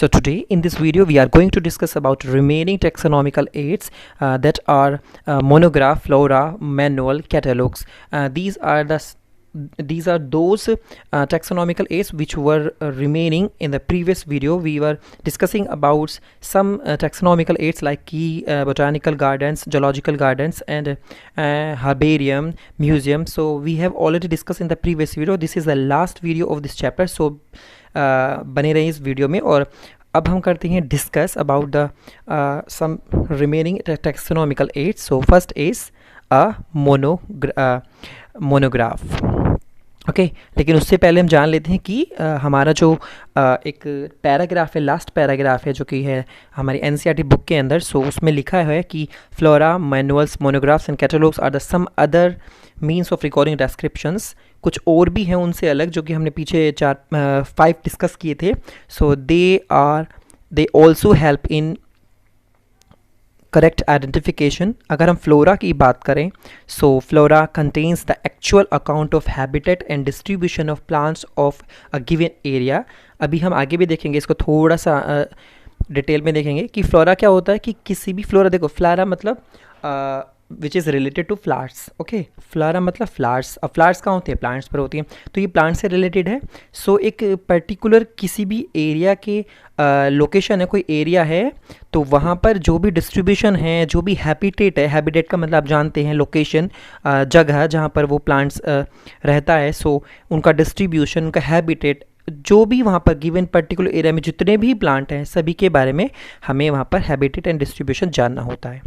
So today in this video we are going to discuss about remaining taxonomical aids that are monograph, flora, manual, catalogs. These are those taxonomical aids which were remaining in the previous video. We were discussing about some taxonomical aids like key, botanical gardens, zoological gardens, and herbarium, museum. So we have already discussed in the previous video. This is the last video of this chapter, so बने रहे इस video में। और अब हम करते हैं discuss about the some remaining taxonomical aids. So first is a monograph. Okay, लेकिन उससे पहले हम जान लेते हैं कि हमारा जो एक पैराग्राफ है, लास्ट पैराग्राफ है जो कि है हमारी एनसीईआरटी बुक के अंदर। सो उसमें लिखा है कि flora, manuals, monographs and catalogues are the some other means of recording descriptions. कुछ और भी हैं उनसे अलग जो कि हमने पीछे 5 डिस्कस किए थे। So they also help in correct identification. अगर हम फ्लोरा की बात करें, so flora contains the actual account of habitat and distribution of plants of a given area. अभी हम आगे भी देखेंगे, इसको थोड़ा सा डिटेल में देखेंगे कि फ्लोरा क्या होता है। कि किसी भी फ्लोरा, देखो फ्लोरा मतलब which is related to flowers. Okay, flora मतलब फ्लावर्स। अब फ्लावर्स कहाँ होती है? प्लांट्स पर होती हैं, तो ये प्लांट से रिलेटेड है। सो एक पर्टिकुलर किसी भी एरिया के लोकेशन है, कोई एरिया है, तो वहाँ पर जो भी डिस्ट्रीब्यूशन है, जो भी हैबिटेट है, हैबिटेट का मतलब आप जानते हैं लोकेशन, जगह जहाँ पर वो प्लांट्स रहता है। सो उनका डिस्ट्रीब्यूशन, उनका हैबिटेट, जो भी वहाँ पर गिवन पर्टिकुलर एरिया में जितने भी प्लांट हैं सभी के बारे में हमें वहाँ पर हैबिटेट एंड डिस्ट्रीब्यूशन जानना होता है।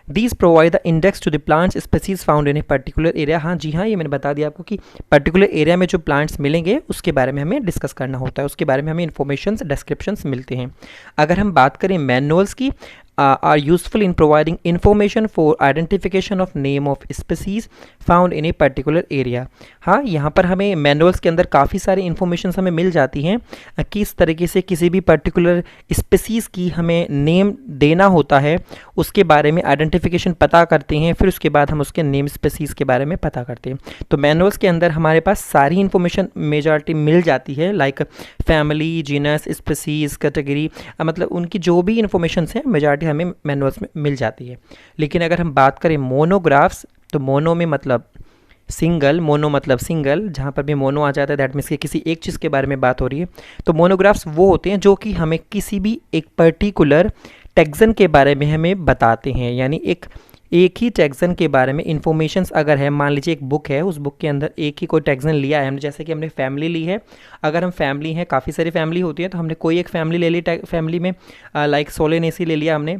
These provide the index to the plants species found in a particular area। हाँ जी हाँ, ये मैंने बता दिया आपको कि पर्टिकुलर एरिया में जो प्लांट्स मिलेंगे उसके बारे में हमें डिस्कस करना होता है, उसके बारे में हमें इन्फॉर्मेशन, डिस्क्रिप्शंस मिलते हैं। अगर हम बात करें मैनुअल्स की, are useful in providing information for identification of name of species found in a particular area। हाँ, यहाँ पर हमें मैनुअल्स के अंदर काफ़ी सारी इन्फॉर्मेशन हमें मिल जाती हैं। किस तरीके से किसी भी पर्टिकुलर स्पीसीज़ की हमें नेम देना होता है, उसके बारे में आइडेंटिफिकेशन पता करते हैं, फिर उसके बाद हम उसके नेम स्पीसीज़ के बारे में पता करते हैं। तो मैनुअल्स के अंदर हमारे पास सारी इन्फॉर्मेशन मेजॉरिटी मिल जाती है, like family, genus, species, category, मतलब उनकी जो भी इन्फॉर्मेशन है मेजॉरिटी हमें मैनुअल्स में मिल जाती है। लेकिन अगर हम बात करें मोनोग्राफ्स, तो मोनो में मतलब सिंगल, मोनो मतलब सिंगल, जहाँ पर भी मोनो आ जाता है दैट मीन्स कि किसी एक चीज़ के बारे में बात हो रही है। तो मोनोग्राफ्स वो होते हैं जो कि हमें किसी भी एक पर्टिकुलर टैक्सन के बारे में हमें बताते हैं, यानी एक ही टैक्सन के बारे में इंफॉर्मेशंस अगर है, मान लीजिए एक बुक है, उस बुक के अंदर एक ही कोई टैक्सन लिया है हमने, जैसे कि हमने फैमिली ली है। अगर हम फैमिली हैं, काफ़ी सारी फैमिली होती है, तो हमने कोई एक फैमिली ले ली, फैमिली में लाइक सोलेनेसी ले लिया हमने,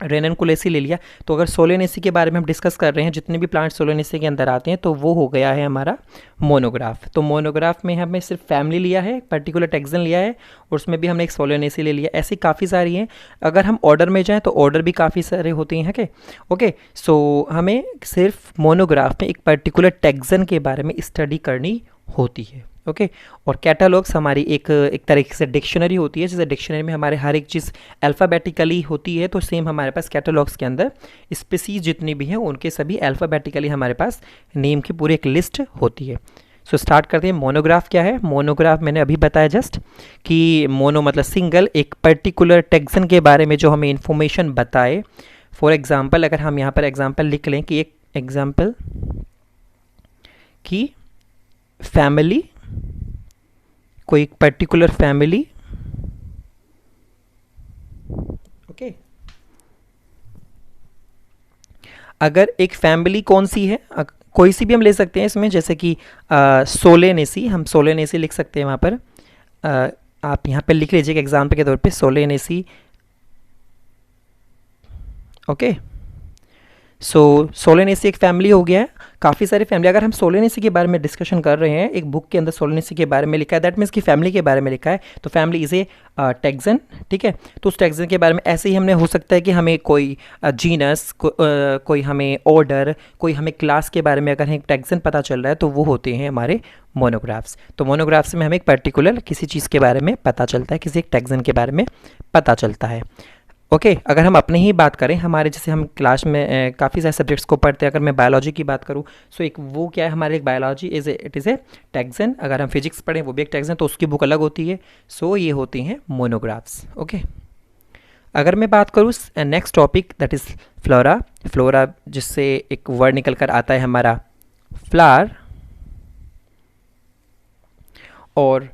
रेननकुलेसी ले लिया। तो अगर सोलेनेसी के बारे में हम डिस्कस कर रहे हैं, जितने भी प्लांट सोलेनेसी के अंदर आते हैं, तो वो हो गया है हमारा मोनोग्राफ। तो मोनोग्राफ में हमने सिर्फ फैमिली लिया है, पर्टिकुलर टैक्सन लिया है, और उसमें भी हमने एक सोलेनेसी ले लिया। ऐसी काफ़ी सारी हैं। अगर हम ऑर्डर में जाएँ तो ऑर्डर भी काफ़ी सारे होते हैं। ओके, सो हमें सिर्फ मोनोग्राफ में एक पर्टिकुलर टैक्सन के बारे में स्टडी करनी होती है। ओके, और कैटलॉग्स हमारी एक तरीके से डिक्शनरी होती है। जैसे डिक्शनरी में हमारे हर एक चीज़ अल्फ़ाबेटिकली होती है, तो सेम हमारे पास कैटलॉग्स के अंदर स्पीसीज जितनी भी हैं उनके सभी अल्फ़ाबेटिकली हमारे पास नेम की पूरी एक लिस्ट होती है। सो स्टार्ट करते हैं। मोनोग्राफ क्या है? मोनोग्राफ मैंने अभी बताया जस्ट कि मोनो मतलब सिंगल, एक पर्टिकुलर टैक्सन के बारे में जो हमें इंफॉर्मेशन बताए। फॉर एग्ज़ाम्पल, अगर हम यहाँ पर एग्ज़ाम्पल लिख लें कि एक एग्ज़ाम्पल की फैमिली, कोई एक पर्टिकुलर फैमिली, ओके, अगर एक फैमिली कौन सी है, कोई सी भी हम ले सकते हैं इसमें, जैसे कि सोलेनेसी, हम सोलेनेसी लिख सकते हैं वहाँ पर। आप यहाँ पे लिख लीजिए एग्जाम्पल के तौर पे सोलेनेसी। ओके, सो सोलेनेसी एक फैमिली हो गया है, काफ़ी सारी फैमिली। अगर हम सोलेनेसी के बारे में डिस्कशन कर रहे हैं, एक बुक के अंदर सोलेनेसी के बारे में लिखा है, दैट मीन्स कि फैमिली के बारे में लिखा है, तो फैमिली इज़ ए टैक्सन। ठीक है, तो उस टैक्सन के बारे में ऐसे ही हमने हो सकता है कि हमें कोई जीनस, कोई हमें ऑर्डर, कोई हमें क्लास के बारे में अगर एक टैक्सन पता चल रहा है, तो वो होते हैं हमारे मोनोग्राफ्स। तो मोनोग्राफ्स में हमें एक पर्टिकुलर किसी चीज़ के बारे में पता चलता है, किसी एक टैक्सन के बारे में पता चलता है। ओके अगर हम अपनी ही बात करें, हमारे जैसे हम क्लास में काफ़ी सारे सब्जेक्ट्स को पढ़ते हैं, अगर मैं बायोलॉजी की बात करूँ, सो एक वो क्या है हमारे, एक biology it is a taxon. अगर हम फिजिक्स पढ़ें वो भी एक टेक्सन, तो उसकी बुक अलग होती है। सो ये होती हैं मोनोग्राफ्स। ओके अगर मैं बात करूँ next topic that is flora. Flora जिससे एक वर्ड निकल कर आता है हमारा फ्लावर, और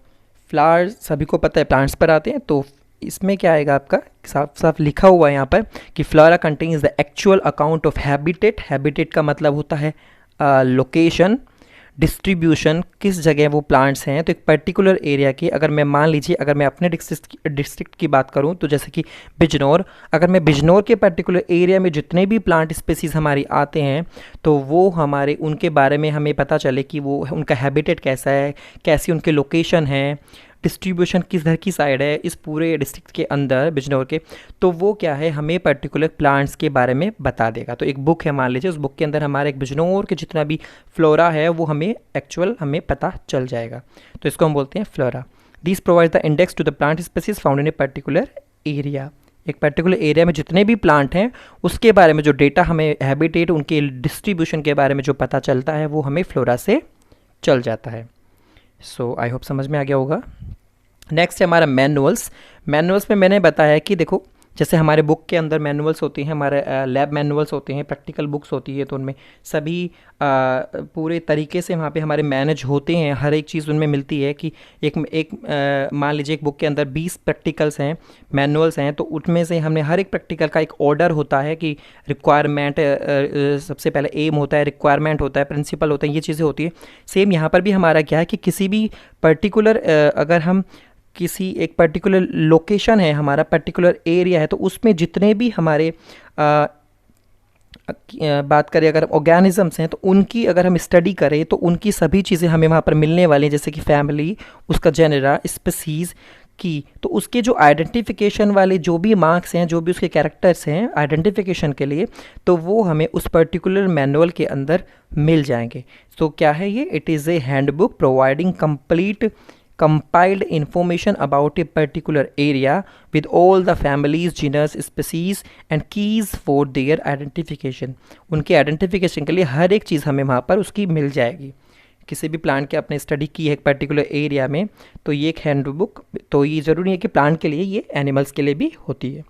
फ्लावर सभी को पता है प्लांट्स पर आते हैं। तो इसमें क्या आएगा आपका, साफ साफ लिखा हुआ है यहाँ पर कि flora contains the actual account of habitat. Habitat का मतलब होता है लोकेशन, डिस्ट्रीब्यूशन, किस जगह वो प्लांट्स हैं। तो एक पर्टिकुलर एरिया की, अगर मैं मान लीजिए अगर मैं अपने डिस्ट्रिक्ट की बात करूं, तो जैसे कि बिजनौर, अगर मैं बिजनौर के पर्टिकुलर एरिया में जितने भी प्लांट स्पेसीज़ हमारी आते हैं, तो वो हमारे उनके बारे में हमें पता चले कि वो उनका हैबिटेट कैसा है, कैसी उनके लोकेशन है, डिस्ट्रीब्यूशन किस धर की साइड है इस पूरे डिस्ट्रिक्ट के अंदर बिजनौर के, तो वो क्या है हमें पर्टिकुलर प्लांट्स के बारे में बता देगा। तो एक बुक है मान लीजिए, उस बुक के अंदर हमारे एक बिजनौर के जितना भी फ्लोरा है वो हमें एक्चुअल हमें पता चल जाएगा। तो इसको हम बोलते हैं flora. This provide the index to the plant species found in a particular area. एक पर्टिकुलर एरिया में जितने भी प्लांट हैं उसके बारे में जो डेटा हमें हैबिटेट उनके डिस्ट्रीब्यूशन के बारे में जो पता चलता है वो हमें फ्लोरा से चल जाता है। सो आई होप समझ में आ गया होगा। नेक्स्ट है हमारा मैनुअल्स। मैनुअल्स में मैंने बताया कि देखो जैसे हमारे बुक के अंदर मैनुअल्स होती हैं, हमारे लैब मैनुअल्स होते हैं, प्रैक्टिकल बुक्स होती है, तो उनमें सभी पूरे तरीके से वहाँ पे हमारे मैनेज होते हैं, हर एक चीज़ उनमें मिलती है कि मान लीजिए एक बुक के अंदर 20 प्रैक्टिकल्स हैं, मैनुअल्स हैं, तो उनमें से हमने हर एक प्रैक्टिकल का एक ऑर्डर होता है कि रिक्वायरमेंट, सबसे पहले एम होता है, रिक्वायरमेंट होता है, प्रिंसिपल होते हैं, ये चीज़ें होती है। सेम यहाँ पर भी हमारा क्या है कि किसी भी पर्टिकुलर अगर हम किसी एक पर्टिकुलर लोकेशन है, हमारा पर्टिकुलर एरिया है, तो उसमें जितने भी हमारे बात करें अगर ऑर्गेनिजम्स हैं, तो उनकी अगर हम स्टडी करें तो उनकी सभी चीज़ें हमें वहाँ पर मिलने वाली हैं, जैसे कि फैमिली, उसका जेनेरा, स्पीसीज़ की। तो उसके जो आइडेंटिफिकेशन वाले जो भी मार्क्स हैं, जो भी उसके कैरेक्टर्स हैं आइडेंटिफिकेशन के लिए, तो वो हमें उस पर्टिकुलर मैनुअल के अंदर मिल जाएंगे। तो क्या है ये, it is a handbook providing complete compiled information about a particular area with all the families, genus, species and keys for their identification। उनके आइडेंटिफिकेशन के लिए हर एक चीज़ हमें वहाँ पर उसकी मिल जाएगी। किसी भी प्लांट के आपने स्टडी की है एक पर्टिकुलर एरिया में, तो ये एक हैंड बुक, तो ये ज़रूरी है कि प्लांट के लिए, ये एनिमल्स के लिए भी होती है।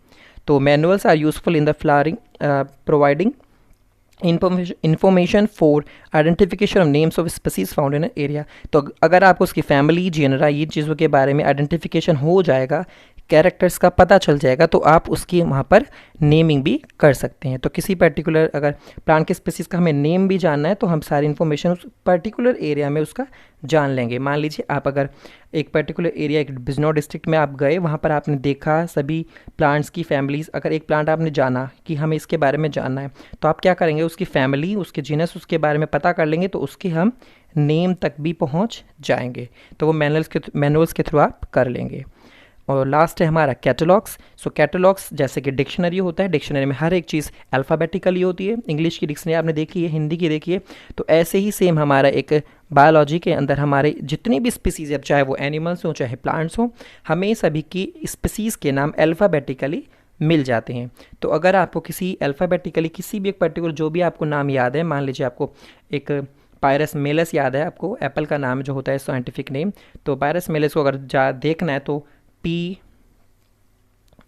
तो manuals are useful in the flowering, providing information for identification of names of species found in area. तो अगर आपको उसकी फैमिली, जेनरा, ये चीज़ों के बारे में आइडेंटिफिकेशन हो जाएगा, कैरेक्टर्स का पता चल जाएगा, तो आप उसकी वहाँ पर नेमिंग भी कर सकते हैं। तो किसी पर्टिकुलर अगर प्लांट के स्पीसीज़ का हमें नेम भी जानना है, तो हम सारी इन्फॉर्मेशन उस पर्टिकुलर एरिया में उसका जान लेंगे। मान लीजिए आप अगर एक पर्टिकुलर एरिया, एक बिजनौर डिस्ट्रिक्ट में आप गए, वहाँ पर आपने देखा सभी प्लांट्स की फैमिलीज़, अगर एक प्लांट आपने जाना कि हमें इसके बारे में जानना है, तो आप क्या करेंगे, उसकी फैमिली, उसके जीनस, उसके बारे में पता कर लेंगे, तो उसके हम नेम तक भी पहुँच जाएंगे। तो वो मैनुअल्स के थ्रू आप कर लेंगे। और लास्ट है हमारा कैटलॉग्स। सो कैटलॉग्स जैसे कि डिक्शनरी होता है, डिक्शनरी में हर एक चीज़ अल्फ़ाबेटिकली होती है। इंग्लिश की डिक्शनरी आपने देखी है, हिंदी की देखी है, तो ऐसे ही सेम हमारा एक बायोलॉजी के अंदर हमारे जितनी भी स्पीसीज़ है, चाहे वो एनिमल्स हों चाहे प्लांट्स हों, हमें सभी की स्पीसीज़ के नाम अल्फ़ाबेटिकली मिल जाते हैं। तो अगर आपको किसी अल्फ़ाबेटिकली किसी भी एक पर्टिकुलर जो भी आपको नाम याद है, मान लीजिए आपको एक पायरस मेलस याद है, आपको एप्पल का नाम जो होता है साइंटिफिक नेम, तो पायरस मेलस को अगर देखना है तो पी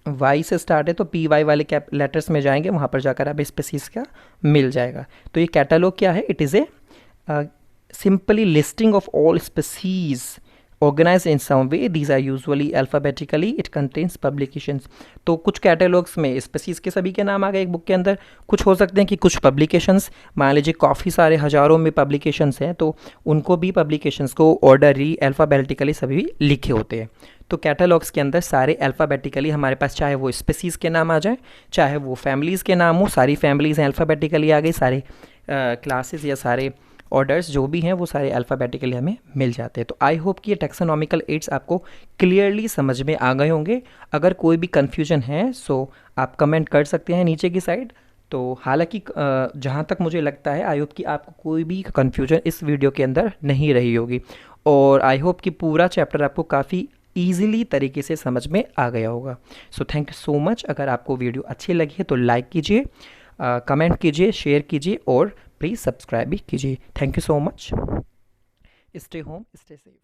वाई से स्टार्ट है, तो पी वाई वाले कैप लेटर्स में जाएंगे, वहाँ पर जाकर आप स्पीसीज का मिल जाएगा। तो ये कैटलॉग क्या है, it is a simply listing of all species organized in some way, these are usually alphabetically, it contains publications। तो कुछ कैटलॉग्स में स्पीसीज के सभी के नाम आ गए एक बुक के अंदर। कुछ हो सकते हैं कि कुछ पब्लिकेशंस, मान लीजिए काफ़ी सारे हज़ारों में पब्लिकेशंस हैं, तो उनको भी पब्लिकेशंस को ऑर्डरली अल्फ़ाबेटिकली सभी लिखे होते हैं। तो कैटलॉग्स के अंदर सारे अल्फ़ाबेटिकली हमारे पास, चाहे वो स्पीसीज़ के नाम आ जाए, चाहे वो फैमिलीज़ के नाम हो, सारी फैमिलीज़ हैं अल्फ़ाबेटिकली आ गई, सारे क्लासेस या सारे ऑर्डर्स जो भी हैं वो सारे अल्फ़ाबेटिकली हमें मिल जाते हैं। तो आई होप कि ये टैक्सोनॉमिकल एड्स आपको क्लियरली समझ में आ गए होंगे। अगर कोई भी कन्फ्यूजन है सो आप कमेंट कर सकते हैं नीचे की साइड। तो हालांकि जहाँ तक मुझे लगता है, आई होप कि आपको कोई भी कन्फ्यूजन इस वीडियो के अंदर नहीं रही होगी, और आई होप कि पूरा चैप्टर आपको काफ़ी ईजिली तरीके से समझ में आ गया होगा। So thank you so much. अगर आपको वीडियो अच्छी लगी है तो लाइक कीजिए, कमेंट कीजिए, शेयर कीजिए और प्लीज़ सब्सक्राइब भी कीजिए। Thank you so much. Stay home, stay safe.